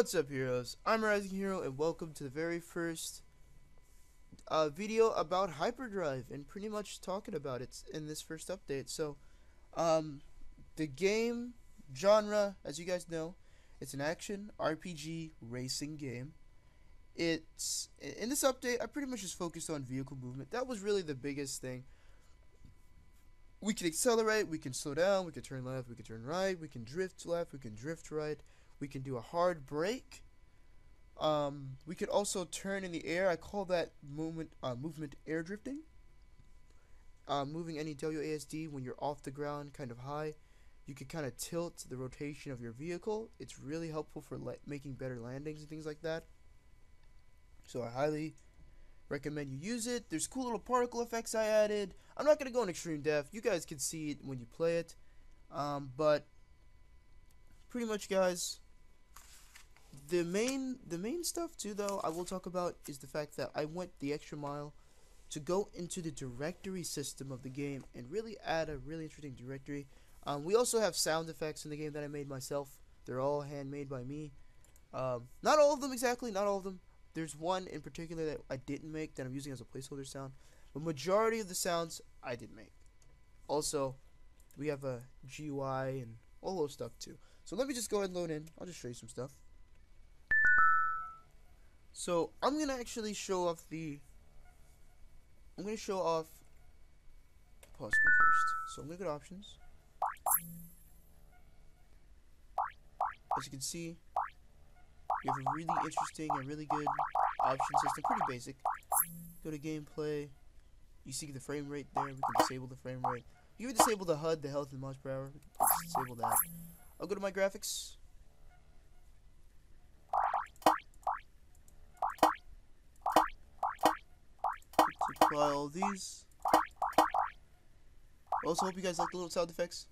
What's up, heroes? I'm ArisingHero, and welcome to the very first video about HyperDrive, and pretty much talking about it in this first update. So, the game genre, as you guys know, it's an action RPG racing game. It's in this update, I pretty much just focused on vehicle movement. That was really the biggest thing. We can accelerate, we can slow down, we can turn left, we can turn right, we can drift left, we can drift right. We can do a hard brake. We could also turn in the air. I call that movement air drifting. Moving any WASD when you're off the ground kind of high. You can kind of tilt the rotation of your vehicle. It's really helpful for making better landings and things like that. So I highly recommend you use it. There's cool little particle effects I added. I'm not going to go in extreme depth. You guys can see it when you play it. But pretty much, guys, the main stuff too, though, I will talk about is the fact that I went the extra mile to go into the directory system of the game and really add a really interesting directory. We also have sound effects in the game that I made myself. They're all handmade by me. Not all of them exactly, not all of them. There's one in particular that I didn't make that I'm using as a placeholder sound. The majority of the sounds I did make. Also, we have a GUI and all those stuff too. So let me just go ahead and load in. I'll just show you some stuff. So I'm gonna actually show off pause screen first. So I'm gonna go to options. As you can see, we have a really interesting and really good option system. Pretty basic. Go to gameplay. You see the frame rate there. We can disable the frame rate. You can disable the HUD, the health and miles per hour. Let's disable that. I'll go to my graphics. Apply all these. I also hope you guys like the little sound effects.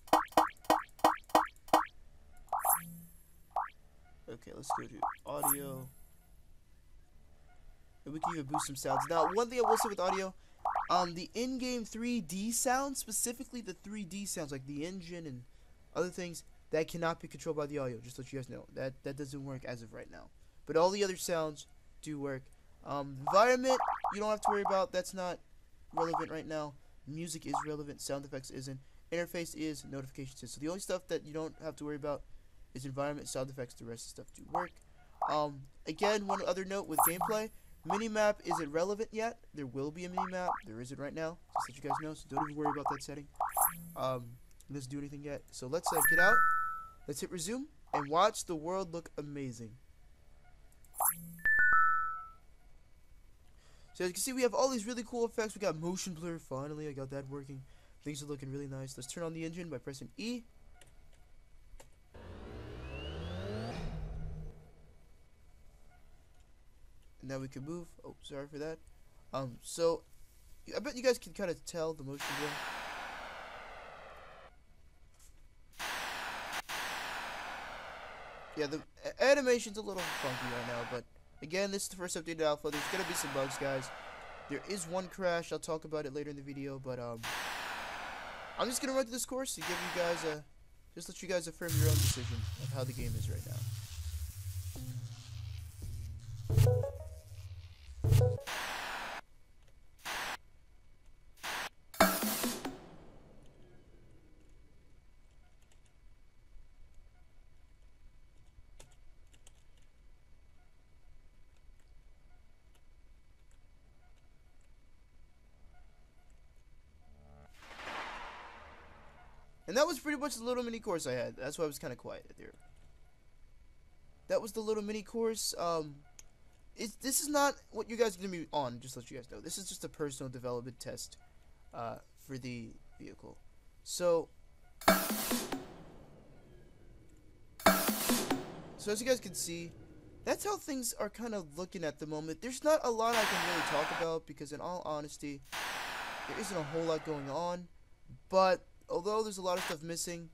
Okay, let's go to audio. And we can even boost some sounds. Now, one thing I will say with audio, the in-game 3D sounds, specifically the 3D sounds like the engine and other things, that cannot be controlled by the audio. Just to let you guys know, that doesn't work as of right now. But all the other sounds do work. Environment, you don't have to worry about. That's not relevant right now. Music is relevant. Sound effects isn't. Interface is. Notifications is. So the only stuff that you don't have to worry about is environment, sound effects. The rest of the stuff do work. Again, one other note with gameplay. Minimap isn't relevant yet. There will be a minimap. There isn't right now. Just to let you guys know. So don't even worry about that setting. It doesn't do anything yet. So let's get out. Let's hit resume and watch the world look amazing. So as you can see, we have all these really cool effects. We got motion blur. Finally, I got that working. Things are looking really nice. Let's turn on the engine by pressing E. And now we can move. Oh, sorry for that. So I bet you guys can kind of tell the motion blur. Yeah, the animation's a little funky right now, but again, this is the first updated alpha. There's gonna be some bugs, guys. There is one crash. I'll talk about it later in the video, but I'm just gonna run through this course to give you guys just let you guys affirm your own decision of how the game is right now. And that was pretty much the little mini course I had. That's why I was kind of quiet there. That was the little mini course. This is not what you guys are going to be on, just to let you guys know. This is just a personal development test for the vehicle. So as you guys can see, that's how things are kind of looking at the moment. There's not a lot I can really talk about because, in all honesty, there isn't a whole lot going on. But although there's a lot of stuff missing,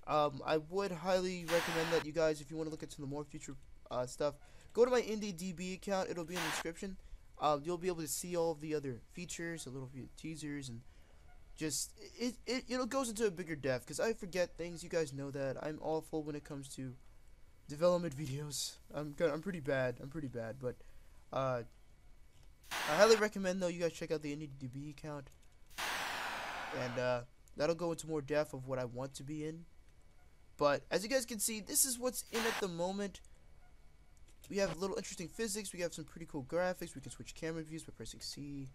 I would highly recommend that you guys, if you want to look into the more future stuff, go to my IndieDB account. It'll be in the description. You'll be able to see all of the other features, a little few teasers, and just it goes into a bigger depth because I forget things. You guys know that I'm awful when it comes to development videos. I'm pretty bad. But I highly recommend though you guys check out the IndieDB account, and that'll go into more depth of what I want to be in. But as you guys can see, this is what's in at the moment. We have a little interesting physics. We have some pretty cool graphics. We can switch camera views by pressing C.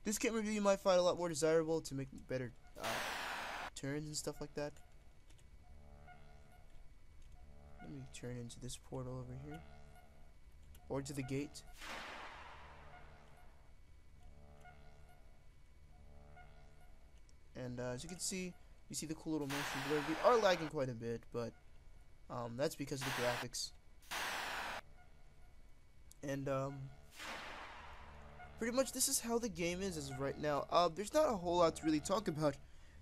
This camera view you might find a lot more desirable to make better turns and stuff like that. Let me turn into this portal over here. Or to the gate. And as you can see, you see the cool little motion blur. We are lagging quite a bit, but that's because of the graphics. And pretty much this is how the game is as of right now. There's not a whole lot to really talk about,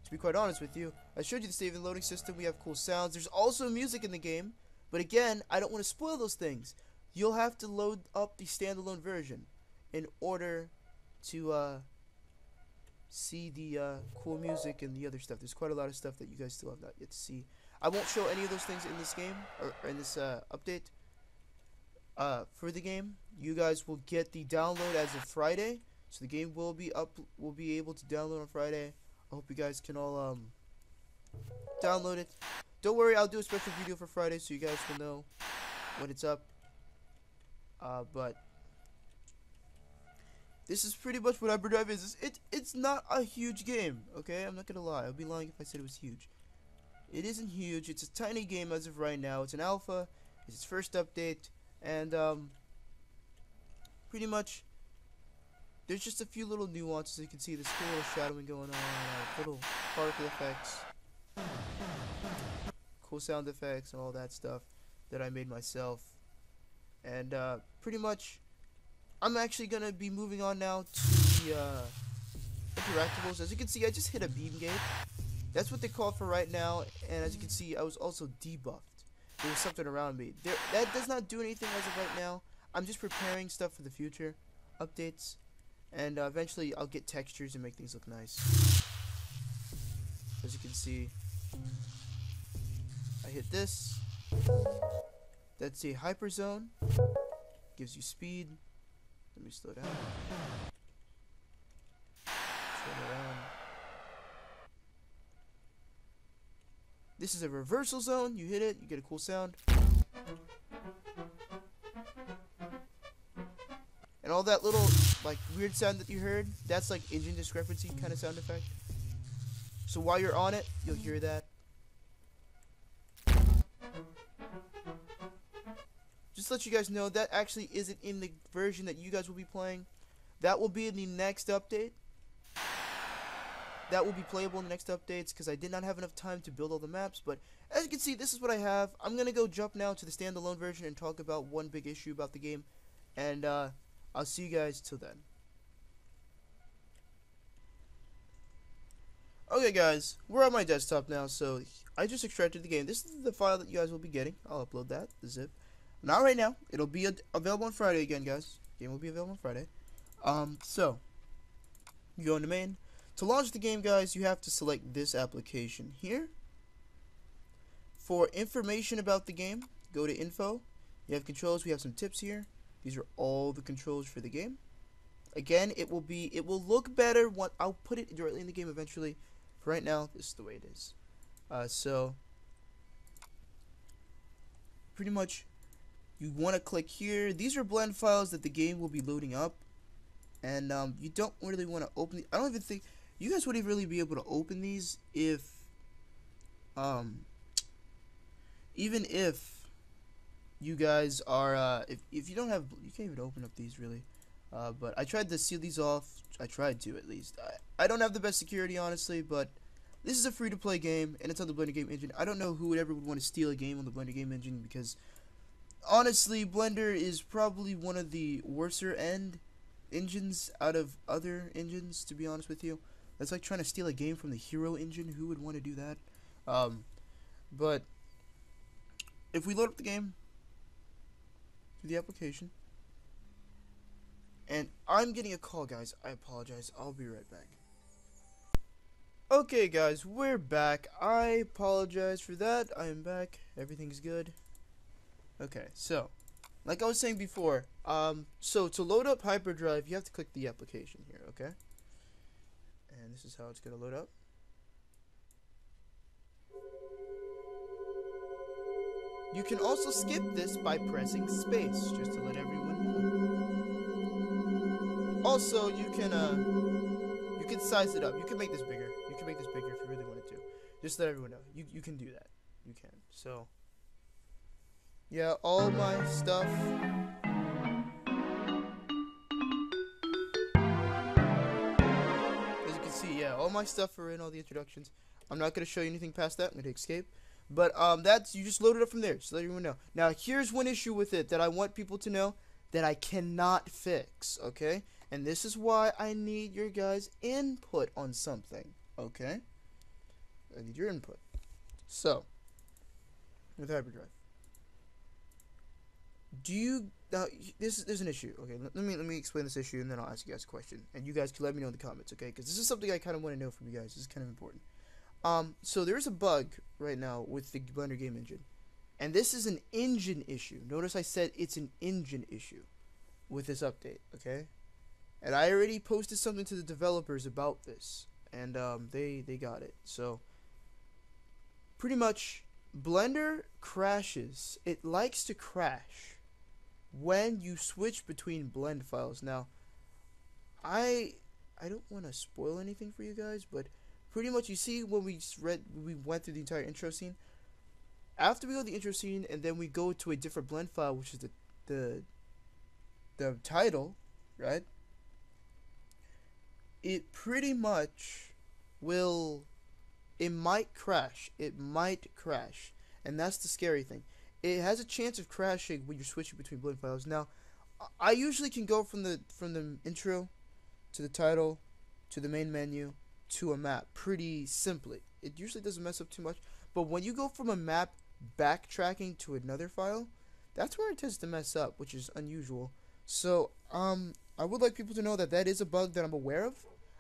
to be quite honest with you. I showed you the save and loading system. We have cool sounds. There's also music in the game, but again, I don't want to spoil those things. You'll have to load up the standalone version in order to see the cool music and the other stuff. There's quite a lot of stuff that you guys still have not yet to see. I won't show any of those things in this game or in this update for the game. You guys will get the download as of Friday, so the game will be up. Will be able to download on Friday. I hope you guys can all download it. Don't worry, I'll do a special video for Friday so you guys will know when it's up. But this is pretty much what HyperDrive is. It's not a huge game, okay? I'm not gonna lie. I'd be lying if I said it was huge. It isn't huge. It's a tiny game as of right now. It's an alpha. It's its first update, and pretty much there's just a few little nuances. You can see this cool little shadowing going on, little particle effects, cool sound effects, and all that stuff that I made myself. And pretty much, I'm actually gonna be moving on now to the interactables. As you can see, I just hit a beam gate. That's what they call it for right now. And as you can see, I was also debuffed. There was something around me. That does not do anything as of right now. I'm just preparing stuff for the future updates, and eventually I'll get textures and make things look nice. As you can see, I hit this. That's a hyper zone. Gives you speed. Let me slow down. Turn around. This is a reversal zone. You hit it, you get a cool sound. And all that little like weird sound that you heard, that's like engine discrepancy kind of sound effect. So while you're on it, you'll hear that. Just to let you guys know, that actually isn't in the version that you guys will be playing. That will be in the next update. That will be playable in the next updates because I did not have enough time to build all the maps. But as you can see, this is what I have. I'm going to go jump now to the standalone version and talk about one big issue about the game. And I'll see you guys till then. Okay guys, we're on my desktop now, so I just extracted the game. This is the file that you guys will be getting. I'll upload that, the zip. Not right now. It'll be available on Friday again, guys. Game will be available on Friday. So you go into main. To launch the game, guys, you have to select this application here. For information about the game, go to info. You have controls. We have some tips here. These are all the controls for the game. Again, it will look better when I'll put it directly in the game eventually. For right now, this is the way it is. So pretty much you want to click here. These are blend files that the game will be loading up, and you don't really want to open the, I don't even think you guys would really be able to open these if even if you guys are if you don't have, you can't even open up these really. But I tried to seal these off. I tried to, at least. I don't have the best security, honestly, but this is a free-to-play game, and it's on the Blender Game Engine. I don't know who would ever want to steal a game on the Blender Game Engine, because honestly, Blender is probably one of the worser end engines out of other engines, to be honest with you. That's like trying to steal a game from the Hero engine. Who would want to do that? But if we load up the game to the application, and I'm getting a call, guys. I apologize. I'll be right back. Okay, guys, we're back. I apologize for that. I am back. Everything's good. Okay, so, like I was saying before, so to load up HyperDrive, you have to click the application here, okay? And this is how it's gonna load up. You can also skip this by pressing space, just to let everyone know. Also, you can size it up. You can make this bigger. You can make this bigger if you really wanted to. Just let everyone know. You can do that. You can. So, yeah, all my stuff. As you can see, yeah, all my stuff are in all the introductions. I'm not gonna show you anything past that. I'm gonna escape. But that's, you just load it up from there. Just let everyone know. Now, here's one issue with it that I want people to know that I cannot fix. Okay. And this is why I need your guys' input on something, okay? I need your input. So, with HyperDrive, there's an issue, okay? Let me explain this issue, and then I'll ask you guys a question, and you guys can let me know in the comments, okay? Because this is something I kind of want to know from you guys. This is kind of important. So there's a bug right now with the Blender game engine, and this is an engine issue. Notice I said it's an engine issue with this update, okay? And I already posted something to the developers about this, and they got it. So pretty much, Blender crashes. It likes to crash when you switch between blend files. Now, I don't want to spoil anything for you guys, but pretty much, you see when we went through the entire intro scene. After we go to the intro scene, and then we go to a different blend file, which is the title, right? It pretty much it might crash. It might crash. And that's the scary thing. It has a chance of crashing when you're switching between blend files. Now, I usually can go from the intro to the title to the main menu to a map pretty simply. It usually doesn't mess up too much. But when you go from a map backtracking to another file, that's where it tends to mess up, which is unusual. So, I would like people to know that that is a bug that I'm aware of.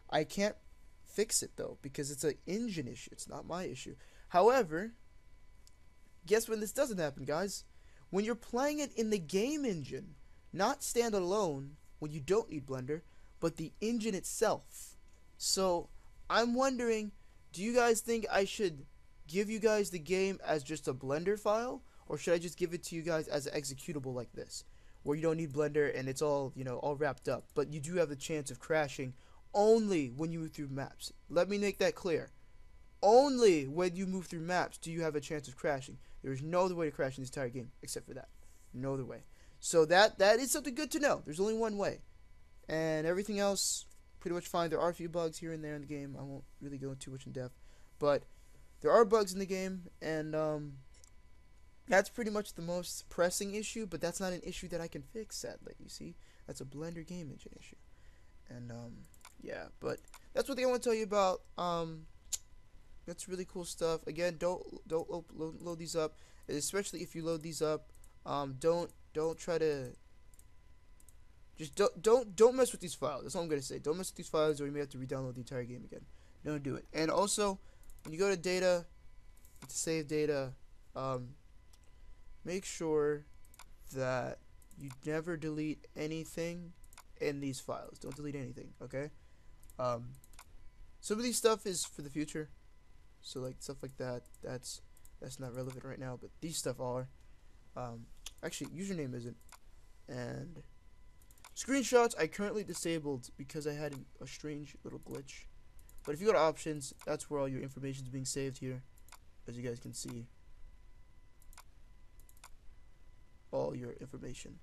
I can't fix it though, because it's an engine issue. It's not my issue. However, guess when this doesn't happen, guys? When you're playing it in the game engine, not standalone, when you don't need Blender, but the engine itself. So, I'm wondering, do you guys think I should give you guys the game as just a Blender file, or should I just give it to you guys as an executable like this, where you don't need Blender and it's all, all wrapped up, but you do have the chance of crashing only when you move through maps? Let me make that clear. Only when you move through maps do you have a chance of crashing. There is no other way to crash in this entire game except for that. No other way. So that is something good to know. There's only one way. And everything else, pretty much fine. There are a few bugs here and there in the game. I won't really go too much in depth. But there are bugs in the game, and that's pretty much the most pressing issue, but that's not an issue that I can fix, sadly. You see? That's a Blender game engine issue. And yeah, but that's what I want to tell you about. That's really cool stuff. Again, don't load these up, especially if you load these up. Don't try to just don't mess with these files. That's all I'm gonna say. Don't mess with these files, or you may have to re-download the entire game again. Don't do it. And also, when you go to data, to save data, make sure that you never delete anything in these files. Don't delete anything, okay? Some of these stuff is for the future, so like stuff like that's not relevant right now, but these stuff are. Actually, username isn't, and screenshots I currently disabled because I had a strange little glitch. But if you go to options, that's where all your information is being saved here, as you guys can see. All your information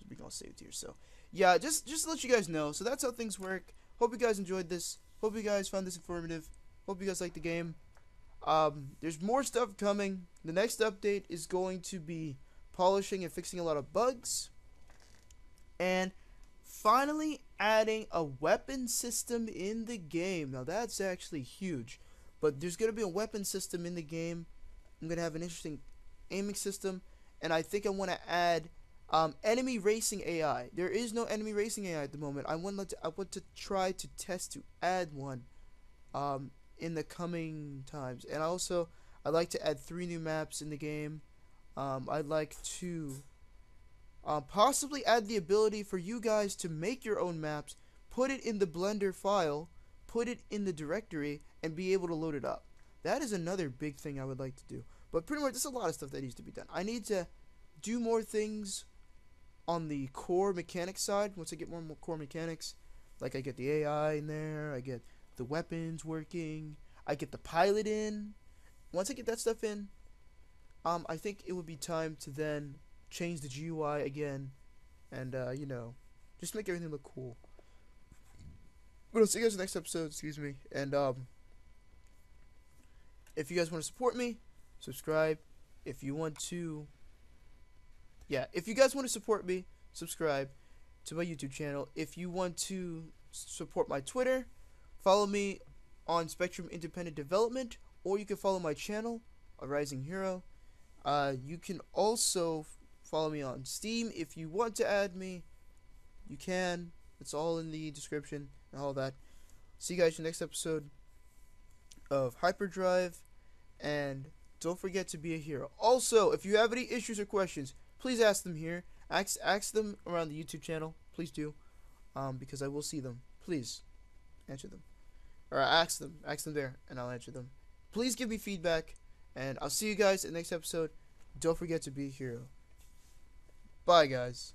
is being all saved here. So yeah, just to let you guys know. So that's how things work. Hope you guys enjoyed this. Hope you guys found this informative. Hope you guys liked the game. There's more stuff coming. The next update is going to be polishing and fixing a lot of bugs, and finally adding a weapon system in the game. Now that's actually huge, but there's going to be a weapon system in the game. I'm going to have an interesting aiming system, and I think I want to add enemy racing AI. There is no enemy racing AI at the moment. I want to try to test to add one in the coming times. And also, I'd like to add 3 new maps in the game. I'd like to possibly add the ability for you guys to make your own maps, put it in the Blender file, put it in the directory, and be able to load it up. That is another big thing I would like to do. But pretty much, there's a lot of stuff that needs to be done. I need to do more things on the core mechanics side. Once I get more core mechanics, like I get the AI in there, I get the weapons working, I get the pilot in. Once I get that stuff in, I think it would be time to then change the GUI again, and you know, just make everything look cool. But I'll see you guys in the next episode. Excuse me. And if you guys want to support me, subscribe. If you want to, if you guys want to support me, subscribe to my YouTube channel. If you want to support my Twitter, follow me on Spectrum Independent Development, or you can follow my channel, ArisingHero. You can also follow me on Steam. If you want to add me, you can. It's all in the description and all that. See you guys in the next episode of HyperDrive, and don't forget to be a hero. Also, if you have any issues or questions, please ask them here. Ask them around the YouTube channel. Please do, because I will see them. Please answer them, or ask them there, and I'll answer them. Please give me feedback, and I'll see you guys in the next episode. Don't forget to be a hero. Bye, guys.